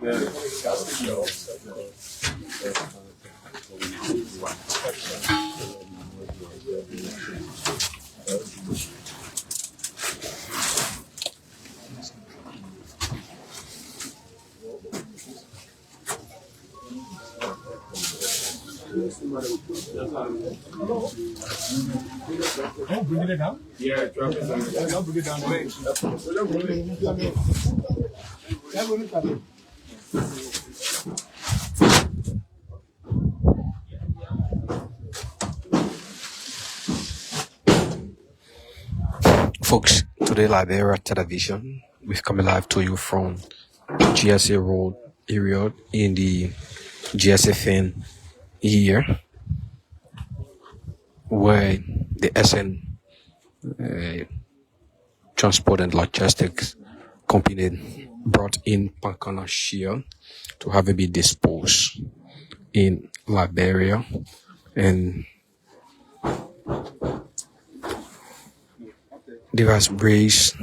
Oh, bring it down? Yeah, drop it down. I'll bring it down. Folks, today Liberia Television, we're coming live to you from GSA Road area in the GSFN here, where the SN Transport and Logistics Company brought in Pancana Shea to have it be disposed in Liberia, and there has raised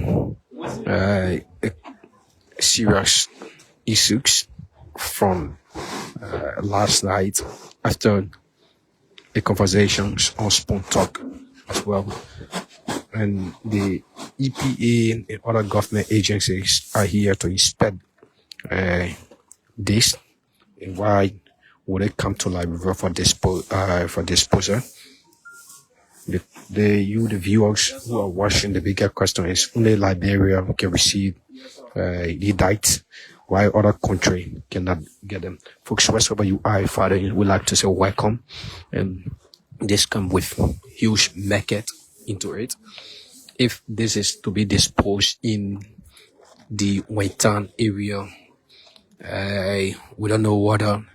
serious issues from last night after the conversations on Spoon Talk as well. And the EPA and other government agencies are here to inspect this, and why would it come to Liberia for disposal. The viewers who are watching, the bigger question is only Liberia can receive the diet, while other country cannot get them. Folks, wherever you are, Father, we like to say welcome, and this come with huge market into it. If this is to be disposed in the Waitan area, we don't know whether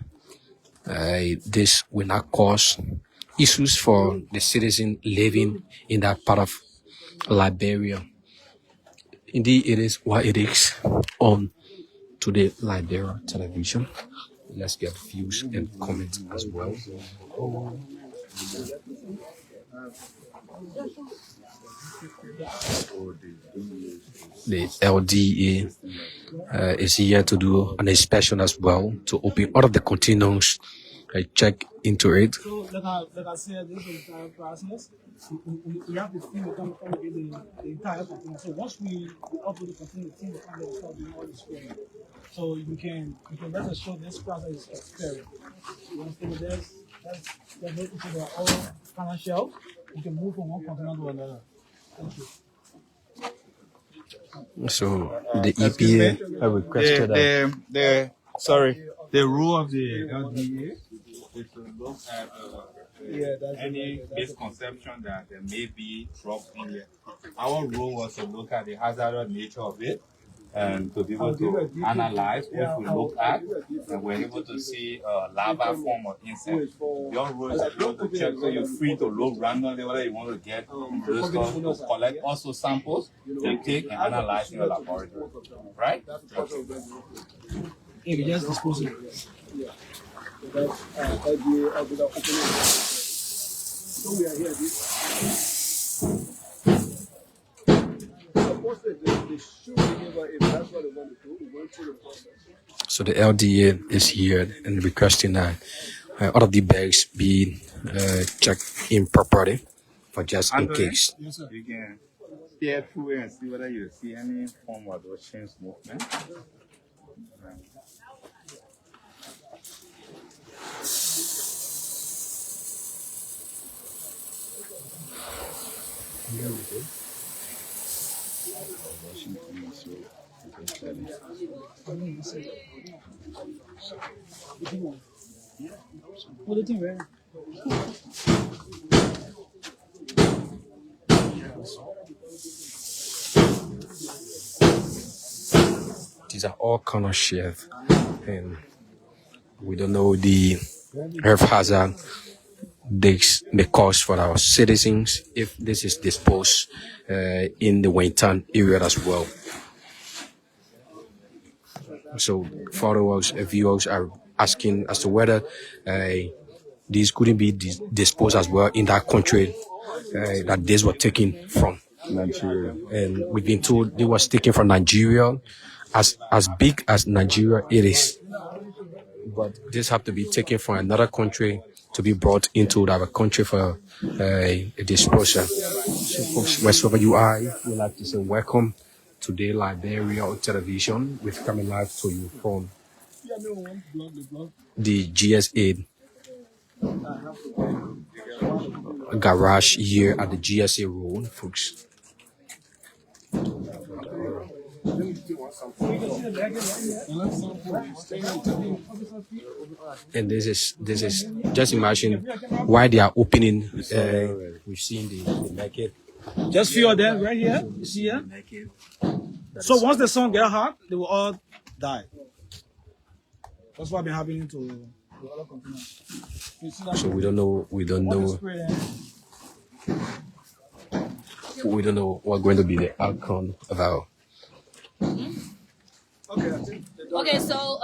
this will not cause issues for the citizen living in that part of Liberia. Indeed, it is what it is on today Liberia Television. Let's get views and comments as well. The LDA is here to do an inspection as well, to open all of the containers, check into it. So, like I said, this entire process, we have to see the entire container. So once we upload the container, the team will come and start doing all this for you. So you can rest assured this process is expiring. You understand what that's making into their own financial. You can move from one container to another. Thank you. So the EPA requested the rule of the LDA is to look at any misconception that there may be drugs in there. Our rule was to look at the hazardous nature of it and to be able to analyze what we look at, and we're able to see larva form of insect. Your rule is to be able to check, so you're free to look randomly whether you want to get those stuff, to collect also samples to take and analyze in your laboratory, right? You just dispose it. Yeah. So we are here. So the LDA is here and requesting that all of the bags be checked in properly for just in case. Yes, sir. You can stare through it and see whether you see any form of those chains movement. Here we go. These are all Kernel chefs, and we don't know the health hazard this may cause for our citizens if this is disposed in the Waitan area as well. So followers and viewers are asking as to whether these couldn't be disposed as well in that country that these were taken from. Nigeria. And we've been told they was taken from Nigeria as big as Nigeria it is, but this have to be taken from another country to be brought into our country for disposal. So folks, wherever you are, we'd like to say welcome to the Liberia on television. We're coming live to you from the GSA garage here at the GSA Road, folks. And this is just imagine why they are opening. We've seen the market. Just few of them right here. You see here? So once the sun get hot, they will all die. That's what been happening to the other continents. So we don't know what's going to be the outcome of our. Okay, so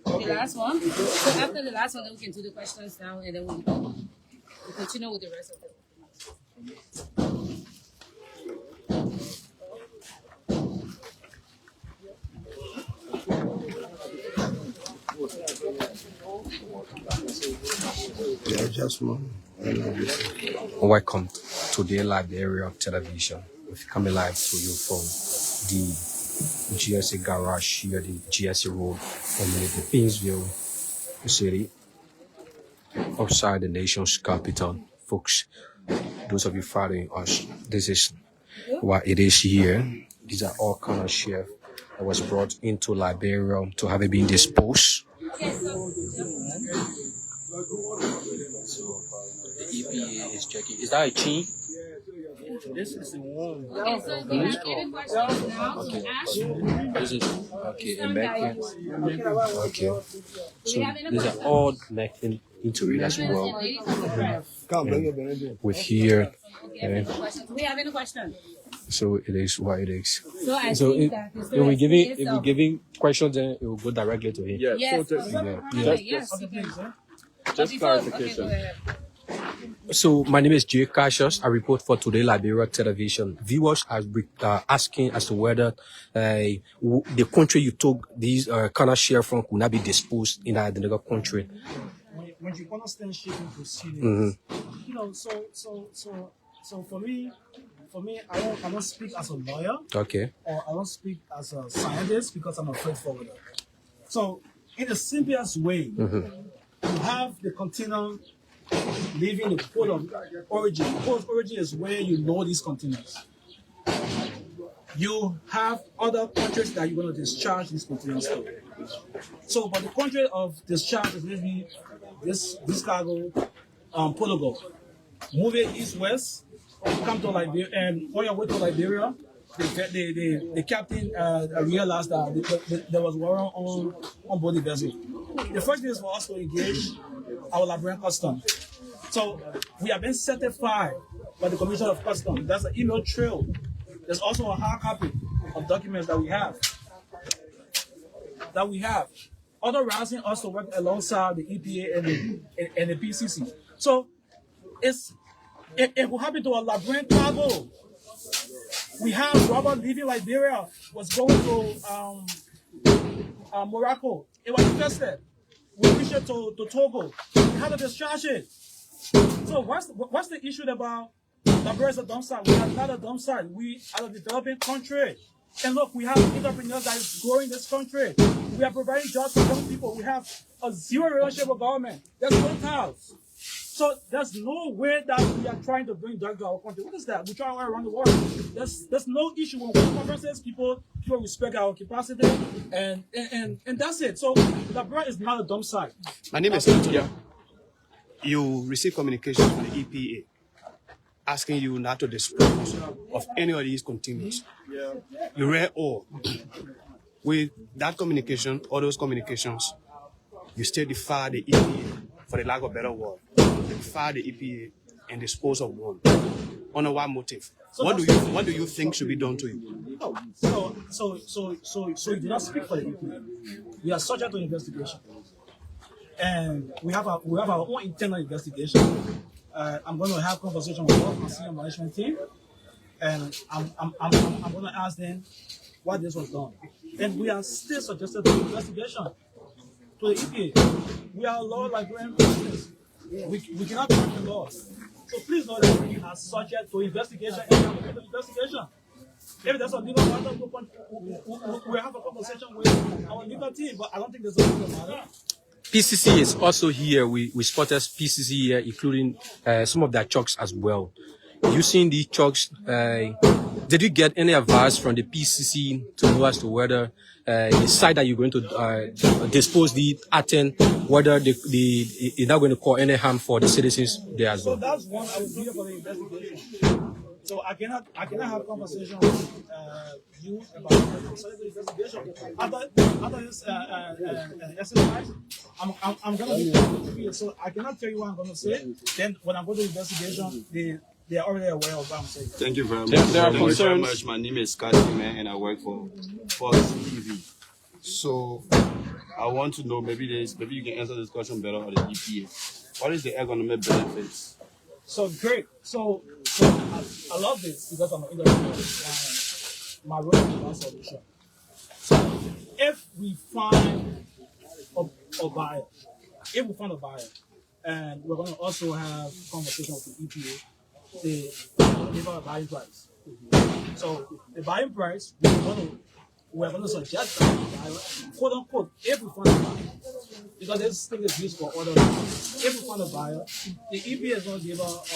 the last one. So after the last one, then we can do the questions now, and then we'll continue with the rest of it. Welcome to the Liberia television. We're coming live to you from the GSA garage here, the GSA Road, and the Pinsville city, outside the nation's capital. Folks, those of you following us, this is what it is here. These are all kind of share that was brought into Liberia to have it been disposed. The EPA is checking. Is that a chin? This is the one. Okay, so do you have any questions now to ask? This is okay. A merkin. Okay. So have any these are all connecting into it as well. Ladies on the front. With here. Do we have any questions? So it is what it is. So I So think if that the we're giving students questions, then it will go directly to him. Yes. Yes. Just clarification. Okay, go ahead. So my name is Jay Cassius. I report for Today Liberia Television. Viewers are asking as to whether the country you took these kind of share from could not be disposed in another country. When you understand shipping proceedings, you know, so for me, I don't speak as a lawyer, Okay. or I don't speak as a scientist because I'm a freight forwarder. So in the simplest way, you have the container leaving the port of origin. The port of origin is where you load these containers. You have other countries that you're going to discharge these containers to. So, but the country of discharge is maybe this cargo, Pologo. Move it east-west, come to Liberia, and on your way to Liberia, the captain realized that there was war on board the vessel. The first thing is for us to engage our Liberian customs. So we have been certified by the Commission of Customs. That's an email trail. There's also a hard copy of documents that we have. Authorizing us to work alongside the EPA and the PCC. So if we happen to a Liberian cargo, we have rubber leaving Liberia, was going to Morocco. It was infested. We reached it to Togo. We had to discharge it. So what's the issue about Liberia is a dump site? We are not a dump site. We are a developing country. And look, we have entrepreneurs that is growing this country. We are providing jobs for young people. We have a zero relationship with government. There's no ties. So there's no way that we are trying to bring drugs to our country. What is that? We try all around the world. There's no issue when we conferences, people respect our capacity, and that's it. So Liberia is not a dump site. My name is Antonio. You receive communication from the EPA asking you not to dispose of any of these containers. You read all. With that communication, all those communications, you still defy the EPA, for the lack of a better word. You defy the EPA and dispose of one. On what motive? So what do you think should be done to you? So you do not speak for the EPA. We are subject to investigation. And we have our own internal investigation. I'm going to have conversation with our senior management team, and I'm gonna ask them why this was done. And we are still suggested to investigation to the EPA. We are law librarian business. We cannot break the law. So please know that we are subject to investigation and we have to do the investigation. If there's a legal matter, we have a conversation with our legal team, but I don't think there's a legal matter. PCC is also here. We spotted PCC here, including some of their trucks as well. Using these trucks, did you get any advice from the PCC to know as to whether the site that you're going to dispose the Aten, whether they're not going to cause any harm for the citizens there as well? So that's one I would do for the investigation. So I cannot have a conversation with you about the investigation. After this exercise, I'm gonna be here. So I cannot tell you what I'm gonna say. Then when I go to the investigation, they are already aware of what I'm saying. Thank you very much. There are Thank you very concerns. much. My name is Scott man, and I work for Fox TV. So I want to know, maybe you can answer this question better on the EPA. What is the economic benefits? So great. So I love this because I'm an industry. My role is about solution. So if we find a buyer, and we're going to also have conversation with the EPA, they give us a buying price. So the buying price, we're going to suggest that the buyer, quote unquote, if we find a buyer, because this thing is used for other reasons. If we find a buyer, the EPA is going to give us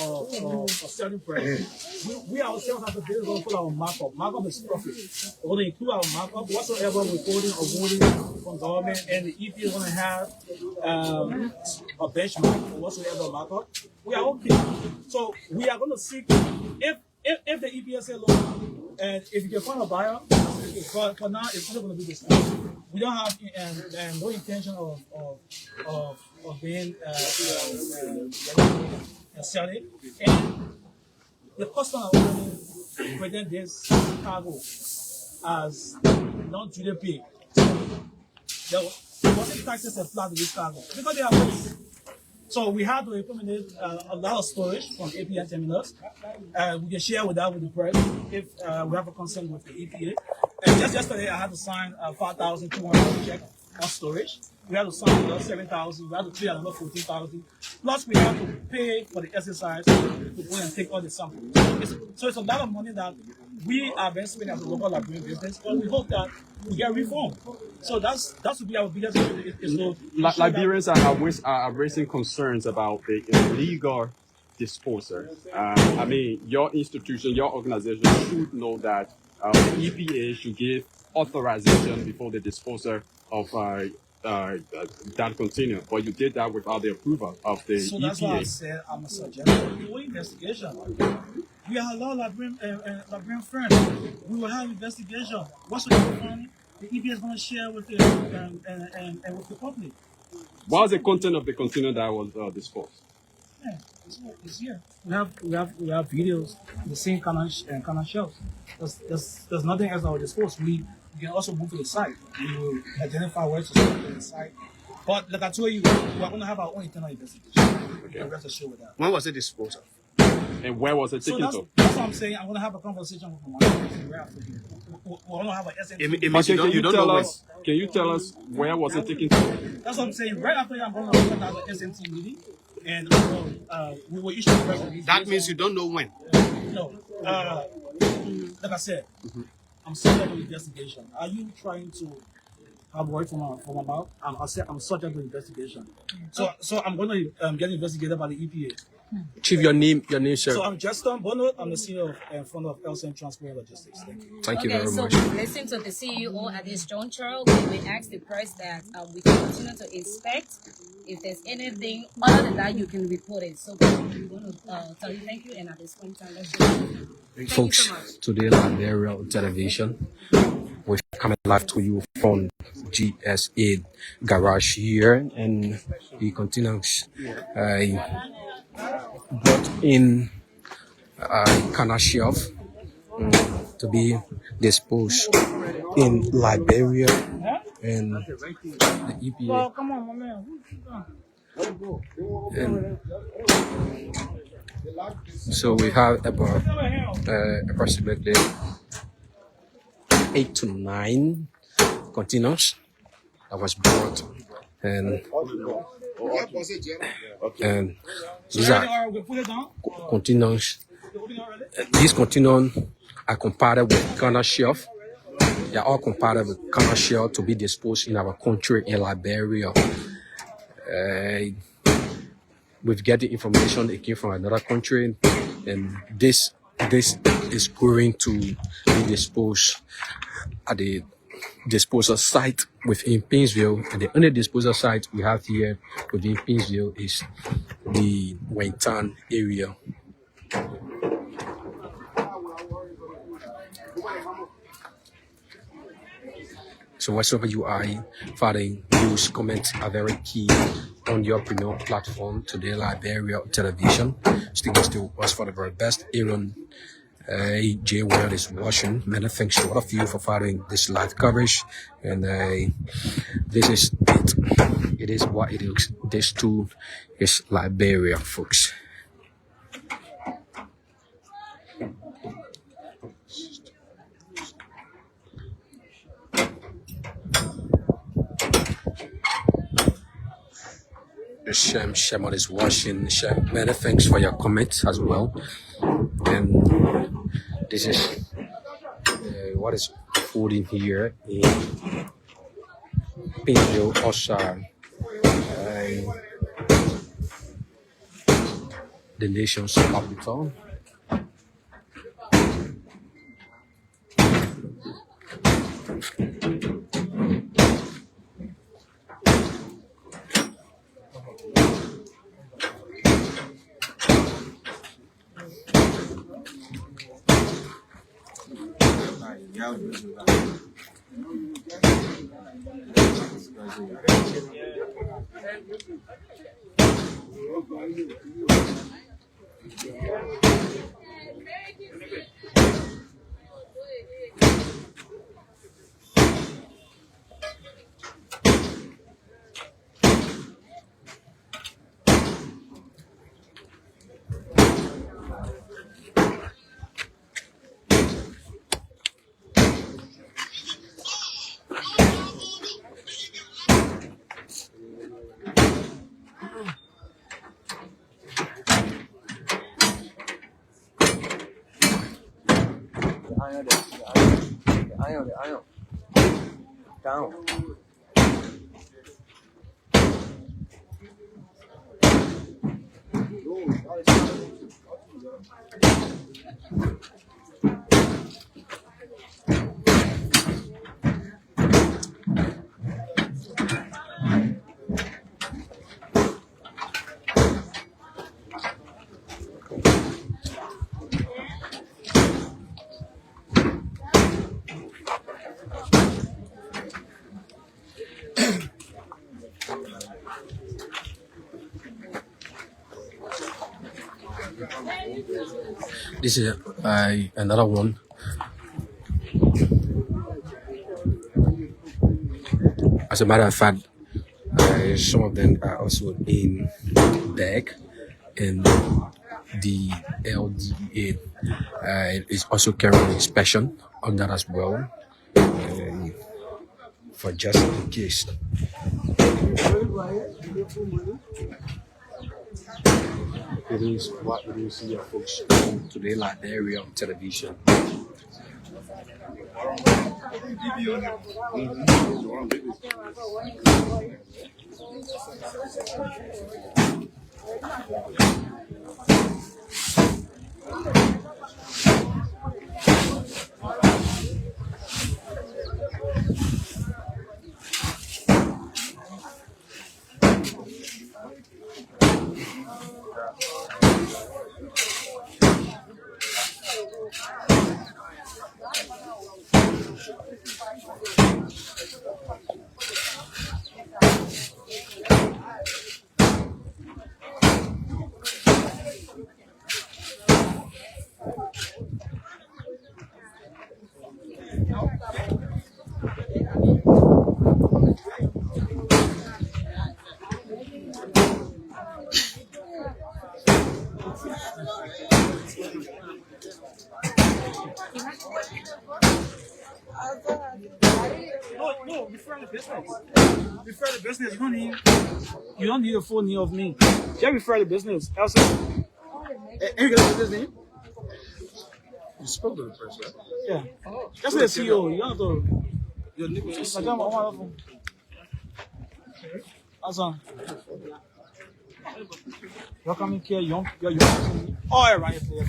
a selling price. We ourselves have to be going to put our markup. Markup is profit. We're going to include our markup, whatsoever withholding or voting from government, and the EPA is going to have a benchmark for whatsoever markup. We are okay. So we are going to seek, if the EPA say, look, and if you can find a buyer, for now, it's not going to be this. We don't have no intention of being selling. And the customer will present this cargo as non-duty paid. There wasn't taxes applied to this cargo because they are waste. So we had to implement a lot of storage from EPA terminals. We can share with the press if we have a consent with the EPA. And just yesterday, I had to sign a $5,200 check on storage. We had to sign another $7,000. We had to pay another $14,000. Plus, we have to pay for the exercise to go and take all the samples. So it's a lot of money that we are investing as a local librarian business, and we hope that we get reformed. So that would be our biggest issue. Liberians are raising concerns about the illegal disposer. I mean, your institution, your organization should know that the EPA should give authorization before the disposer of that container, but you did that without the approval of the EPA. So that's why I said I'm a suggestion. We will investigation. We are a law librarian friends. We will have investigation. What's the fund? The EPA is going to share with the and with the public. What was the content of the container that was disposed? Yeah, it's here. We have videos, the same kind of shelves. There's nothing else that will dispose. We can also move to the site. We will identify where to start the site. But like I told you, we're going to have our own internal investigation. Okay. Rest assured with that. When was it disposed of? And where was it taken to? That's what I'm saying. I'm going to have a conversation with my manager. We're going to have an SMT. Can you tell us where was it taken to? That's what I'm saying. Right after that, I'm going to have an SMT meeting. And we will issue the press release. That means you don't know when? No. Like I said, I'm subject to investigation. Are you trying to have word from my mouth? I'm subject to investigation. So I'm going to get investigated by the EPA. Chief, your name, sir. So I'm Justin Bono. I'm the CEO and founder of LCM Transport and Logistics. Thank you. Thank you very so much. Listen to the CEO at this juncture. We will ask the press that we continue to inspect. If there's anything other than that, you can report it. So we're going to tell you thank you, and at this point in time, let's thank Folks, you so much. today Liberian Television, we're coming live to you from GSA Garage here, and he continues. Brought in Kernel shelf to be disposed in Liberia and the EPA. Oh, come on, my man. And So we have about approximately 8 to 9 containers that was brought, and these are containers. These containers are compatible with Kernel shelf. They are all compatible with Kernel shelf to be disposed in our country in Liberia. We've got the information it came from another country, and this is going to be disposed at the disposal site within Painesville, and the only disposal site we have here within Painesville is the Wayne area. So whatsoever you are finding, news, comments are very key on your premium platform today, Liberia Television. Sticking to us for the very best. Aaron J. World is watching. Many thanks to all of you for following this live coverage. And this is it. It is what it is. This too is Liberia, folks. Shem is watching. Shem, many thanks for your comments as well. And this is what is food in here in Painesville, also the nation's capital. The iron. Down. This is another one. As a matter of fact, some of them are also in bag, and the LDA is also carrying inspection on that as well, for just in case. It is what it is here, folks, today, Liberia Television. No, refer the business. Refer the business. You don't need a full name of me. Just refer the business. Also, you got a business name? You spoke to the person, right? Yeah. That's the CEO. You don't have to. Your name is I don't want to. You're coming here, young. You're young. Oh, yeah, right there.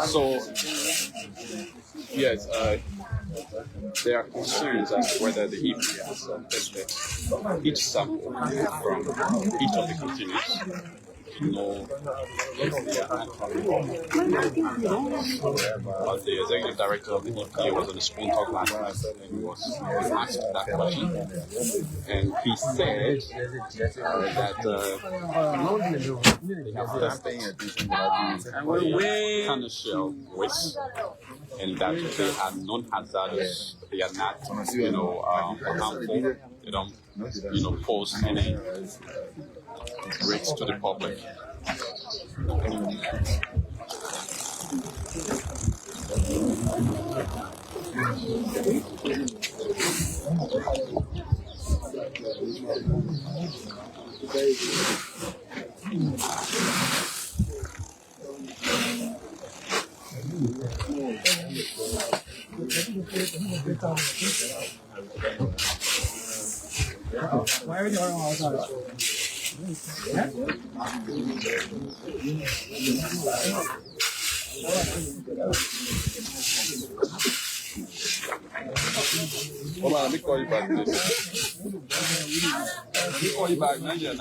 So, yes, there are concerns as to whether the EPA has tested each sample from each of the containers to know if they are the executive director of the EPA was on the Spoon Talk last night and he was asked that question. And he said that they have tested Kernel shell waste and that they are non-hazardous, they are not, harmful, they don't, pose any risk to the public. Why are you outside? Hold on, let me call you back. Let me call you back. Not yet.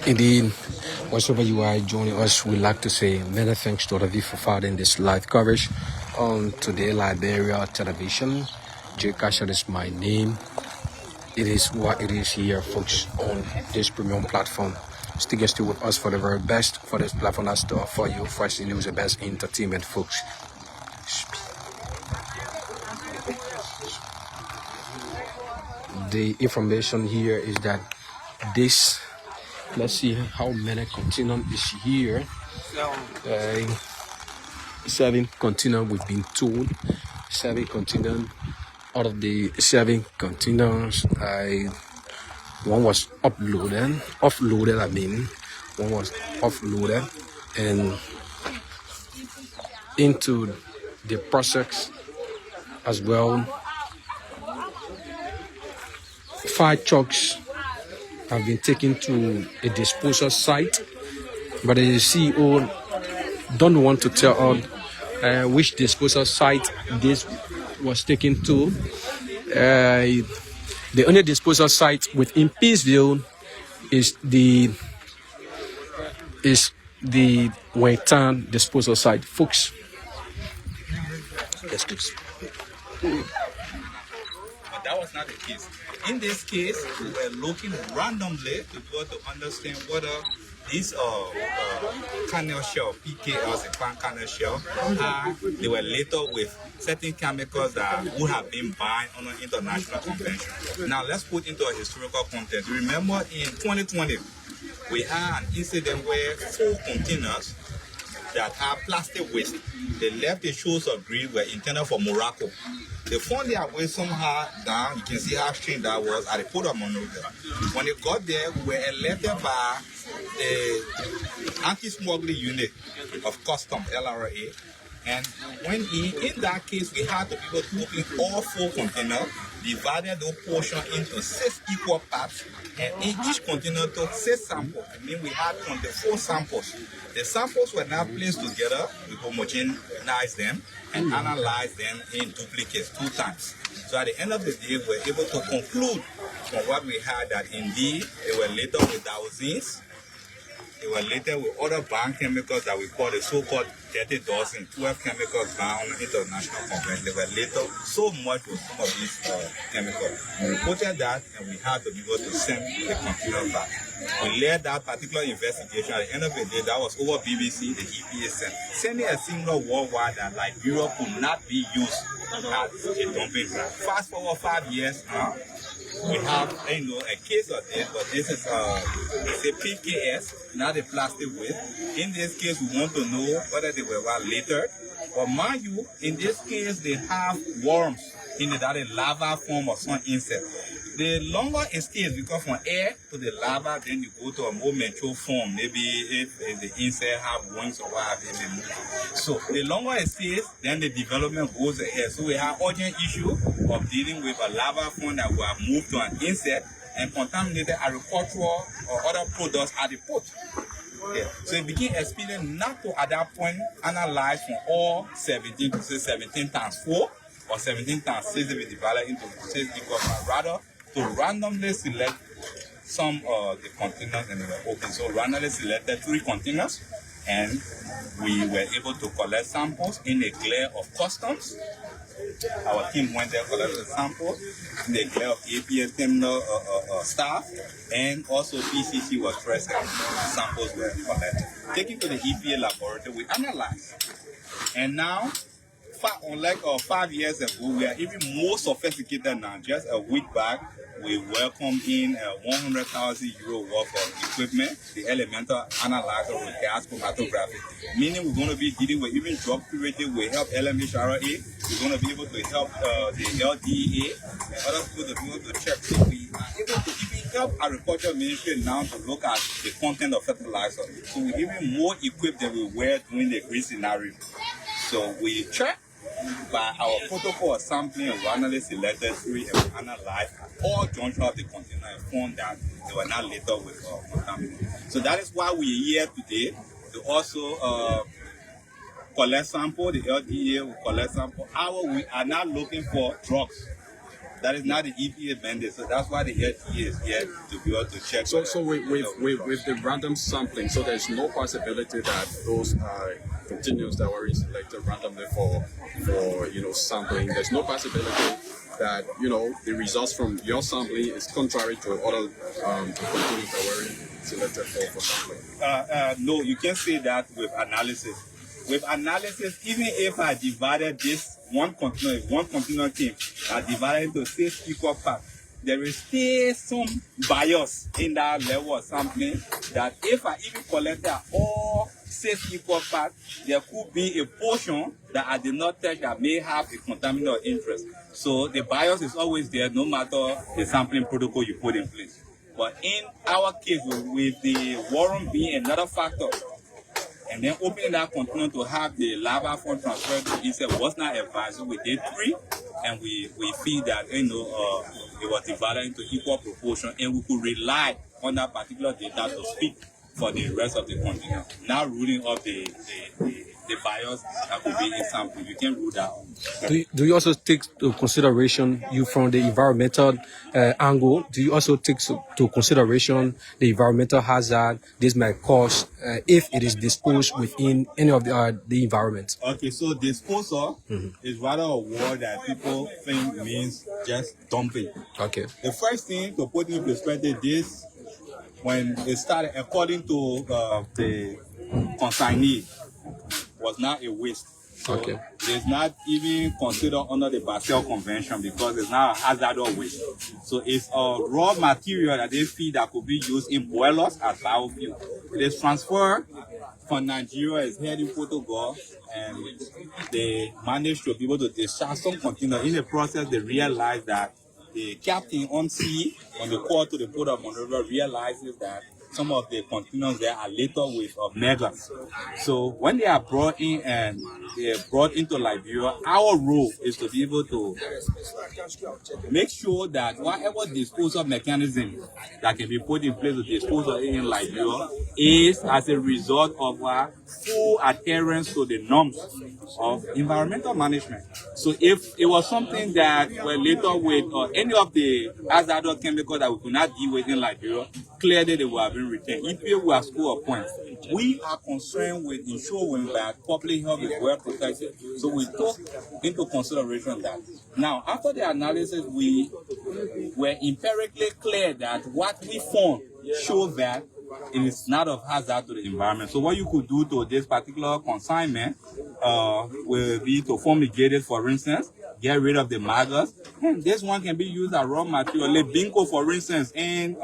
Indeed, wherever you are joining us, we'd like to say many thanks to all of you for following this live coverage on Today Liberia Television. Jay Casher is my name. It is what it is here, folks, on this premium platform. Stay with us for the very best for this platform has to offer you fresh news, the best entertainment, folks. The information here is that this, let's see how many containers is here. 7 containers we've been told. 7 containers. Out of the 7 containers, one was offloaded. One was offloaded and into the process as well. 5 trucks have been taken to a disposal site, but the CEO don't want to tell us which disposal site this was taken to. The only disposal site within Peaceville is the Waytown disposal site. Folks, yes, please. But that was not the case. In this case, we were looking randomly to go to understand whether these kernel shell, PKLs and palm kernel shell, they were later with certain chemicals that would have been banned under international convention. Now let's put into a historical context. Remember in 2020, we had an incident where 4 containers that had plastic waste, they left the shores of Greece, were intended for Morocco. They found their way somehow down. You can see how strange that was at the port of Monrovia. When they got there, we were alerted by the anti-smuggling unit of customs, LRA, and when in that case, we had to be able to open all 4 containers, divided those portions into 6 equal parts, and in each container took 6 samples. I mean, we had 24 samples. The samples were now placed together, we homogenize them and analyze them in duplicates 2 times. So at the end of the day, we were able to conclude from what we had that indeed they were later with dioxins. They were later with other bound chemicals that we call the so-called 30 dozen, 12 chemicals bound international convention. They were later so much with some of these chemicals. We reported that and we had to be able to send the container back. We led that particular investigation. At the end of the day, that was over BBC, the EPA sending a signal worldwide that Liberia could not be used as a dumping ground. Fast forward 5 years now, we have, a case of this, but this is it's a PKS, not a plastic waste. In this case, we want to know whether they were later. But mind you, in this case, they have worms in it, that is larva form of some insect. The longer it stays, because from air to the larva, then you go to a more mature form. Maybe if the insect have wings or what have you, they move. So the longer it stays, then the development goes ahead. So we have urgent issue of dealing with a larva form that will have moved to an insect and contaminated agricultural or other products at the port. Yeah. So it became expedient not to at that point analyze from all 17 to say 17 times 4 or 17 times 6 if it divided into 6 equal parts. Rather, to randomly select some of the containers and they were open. So randomly selected 3 containers and we were able to collect samples in the glare of customs. Our team went there, collected the samples in the glare of EPA terminal staff, and also PCC was present. Samples were collected. Taken to the EPA laboratory, we analyzed. And now, unlike 5 years ago, we are even more sophisticated now. Just a week back, we welcomed in €100,000 worth of equipment, the elemental analyzer with gas chromatography. Meaning we're going to be dealing with even drug purity, we help LMHRA, we're going to be able to help the LDEA and other people to be able to check. So we are able to even help Agriculture Ministry now to look at the content of fertilizer. So we're even more equipped than we were during the green scenario. So we check by our protocol of sampling and randomly selected 3 and we analyzed all junction of the container and found that they were not later with contamination. So that is why we are here today to also collect sample. The LDA will collect sample. We are not looking for drugs. That is not the EPA mandate, so that's why the LDA is here to be able to check. So with the random sampling, so there's no possibility that those continues that were selected randomly for sampling. There's no possibility that the results from your sampling is contrary to other continues that were selected for sampling. No, you can't say that with analysis. With analysis, even if I divided this one container came, I divided into 6 equal parts, there is still some bias in that level of sampling that if I even collected all 6 equal parts, there could be a portion that I did not touch that may have a contaminant of interest. So the bias is always there no matter the sampling protocol you put in place. But in our case, with the worm being another factor, and then opening that container to have the larva form transferred to insect was not advised. So we did 3, and we feel that it was divided into equal proportion, and we could rely on that particular data to speak for the rest of the container. Now ruling up the the bias that could be in something. You can't rule that out. Do you also take to consideration you from the environmental angle? Do you also take to consideration the environmental hazard this might cause if it is disposed within any of the environment? Okay, so disposal is rather a word that people think means just dumping. Okay. The first thing to put in perspective this, when it started, according to the consignee, was not a waste. So Okay. it is not even considered under the Basel Convention because it's not a hazardous waste. So it's a raw material that they feed that could be used in boilers as biofuel. It is transferred from Nigeria, it's heading Portugal, and they managed to be able to discharge some container. In the process, they realized that the captain on sea, on the call to the port of Monrovia, realizes that some of the containers there are laden with maggots. So when they are brought in and they are brought into Liberia, our role is to be able to make sure that whatever disposal mechanism that can be put in place to dispose of it in Liberia is as a result of our full adherence to the norms of environmental management. So if it was something that were later with any of the hazardous chemicals that we could not deal with in Liberia, clearly they would have been returned. EPA will have scored a point. We are concerned with ensuring that public health is well protected. So we took into consideration that. Now, after the analysis, we were empirically clear that what we found showed that it is not of hazard to the environment. So what you could do to this particular consignment will be to fumigate it, for instance, get rid of the maggots. And this one can be used as raw material. Lebinko, for instance, in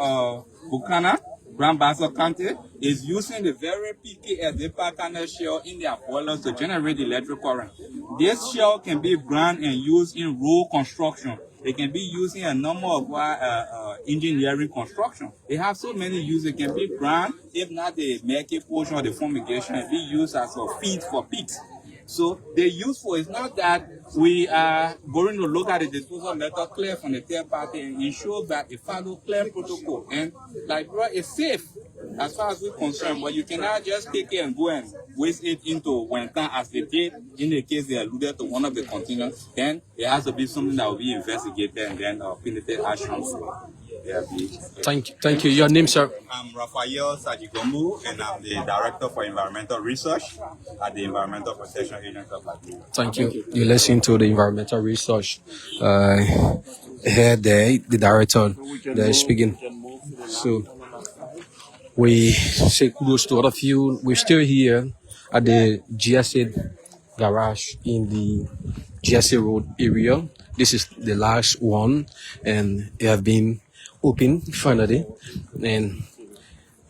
Buchanan, Grand Bassa County, is using the very PKS, the Kernel shell in their boilers to generate electric current. This shell can be ground and used in road construction. It can be used in a number of engineering construction. They have so many uses. It can be ground, if not the making portion of the fumigation, it can be used as a feed for pigs. So the useful is not that we are going to look at the disposal method clear from the third party and ensure that it follows clear protocol. And Liberia is safe as far as we're concerned, but you cannot just take it and go and waste it into Wentan as they did in the case they alluded to one of the containers. Then it has to be something that will be investigated and then punitive actions. Thank you. Your name, sir? I'm Raphael Sajigombu, and I'm the Director for Environmental Research at the Environmental Protection Agency of Liberia. Thank you. You listen to the environmental research. Here, the director, they're speaking. So we say kudos to all of you. We're still here at the GSA garage in the GSA Road area. This is the last one, and it have been open finally, and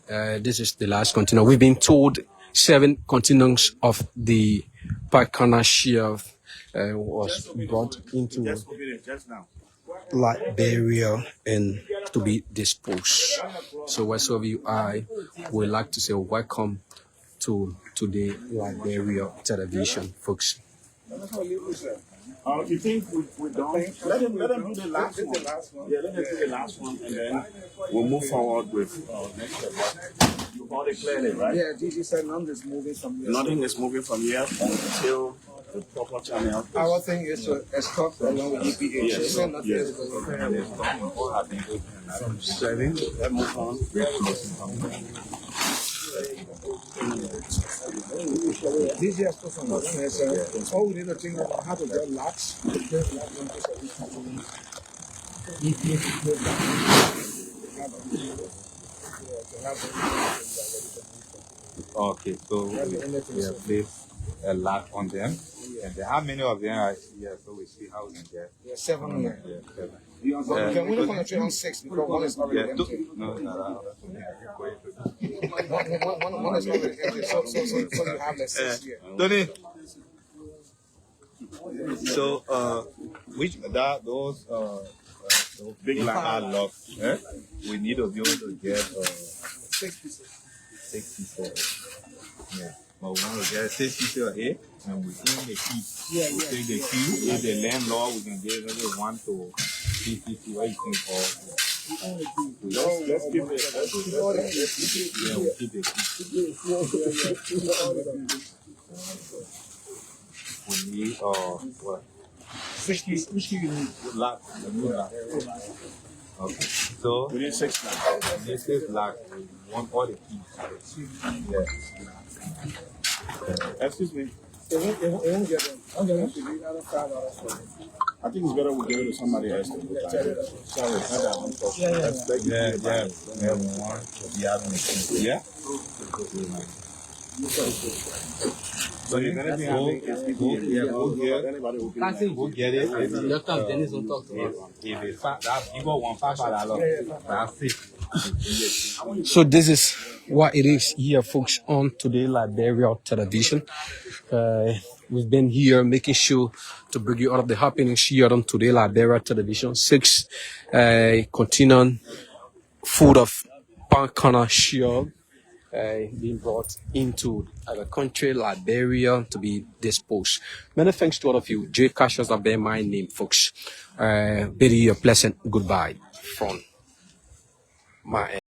this is the last container. We've been told 7 containers of the Kernel shelf was brought into Liberia and to be disposed. So wherever you are, we'd like to say welcome to the Liberia television, folks. You think we're done? Let them do the last one. Yeah, let them do the last one, and then we'll move forward with next step. You've already cleared it, right? Yeah, Gigi said nothing is moving from here. Nothing is moving from here until the proper channel. Our thing is to escort along with EPA. Yes. So nothing Yes. is going From 7, let's move on. Gigi has put some notes. All we need to think about how to get locks. Okay, so we have placed a lock on them. And then how many of them are here? So we see how we can get. Yeah, 7 here. Yeah, 7. We can only concentrate on 6 because one is already empty. No. One is already empty, so you have like 6 here. Tony. So, those big line lock, we need to be able to get 6 pieces. 6 pieces. Yeah. But we want to get 6 pieces of it, and within the key, we take the key. If the landlord, we can get maybe 1 to 3 pieces. What you think of? Let's keep it. Yeah, we keep the key. We need what? Which key you need? Lock. The new lock. Okay. So We need 6 now. this is lock. We want all the keys. Yes. Excuse me. It won't get them. Okay. I think it's better we give it to somebody else. Sorry, not that one. Let's let you Yeah, do it. yeah. Yeah, we want to be out on the key. Yeah? So you're gonna go here. Anybody who can. Go get it. If it's that you got $1,500. That's it. So this is what it is here, folks, on Today Liberia television. We've been here making sure to bring you all of the happenings here on Today Liberia television. 6 continuing food of Pancana shield being brought into the country, Liberia, to be disposed. Many thanks to all of you. J. Cassius have been my name, folks. Very pleasant goodbye from my end.